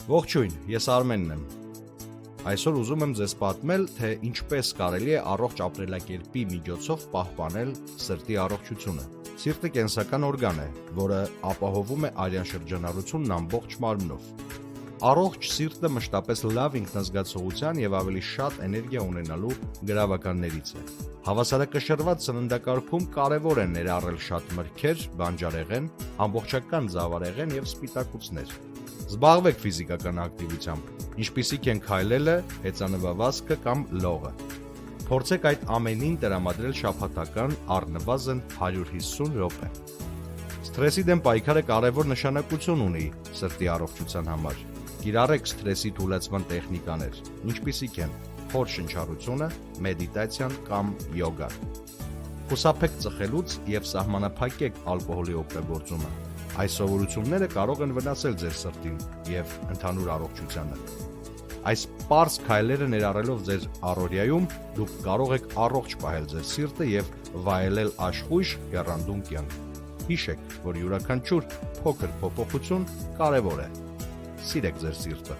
Ողջույն, ես Արմենն եմ։ Այսօր ուզում եմ ձեզ պատմել, թե ինչպես կարելի է առողջ ապրելակերպի միջոցով պահպանել սրտի առողջությունը։ Սիրտը կենսական օրգան է, որը ապահովում է արյան շրջանառությունն ամբողջ մարմնով։ Առողջ սիրտը մշտապես լավ ինքնազգացողության և ավելի շատ էներգիա ունենալու գրավականներից է։ Հավասարակշռված սննդակարգում կարևոր է ներառել շատ մրգեր, բանջարեղեն, ամբողջական ծավալեղեն և սպիտակուցներ։ Զբաղվեք ֆիզիկական ակտիվությամբ, ինչպիսիք են քայլելը, հեծանվավազքը կամ լողը։ Փորձեք այդ ամենին տրամադրել շաբաթական առնվազն 150 րոպե։ Սթրեսի դեմ պայքարը կարևոր նշանակություն ունի սրտի առողջության համար։ Կիրառեք սթրեսի թուլացման տեխնիկաներ, ինչպիսիք են խոր շնչառությունը, մեդիտացիան կամ յոգան։ Խուսափեք ծխելուց և սահմանափակեք ալկոհոլի օգտագործումը։ Այս սովորությունները կարող են վնասել ձեր սրտին և ընդհանուր առողջությանը։ Այս պարզ քայլերը ներառելով ձեր առօրյայում, դուք կարող եք առողջ պահել ձեր սիրտը և վայելել աշխույժ եռանդուն կյանք։ Հիշեք, որ յուրաքանչյուր փոքր փոփոխություն կարևոր է։ Սիրեք ձեր սիրտը։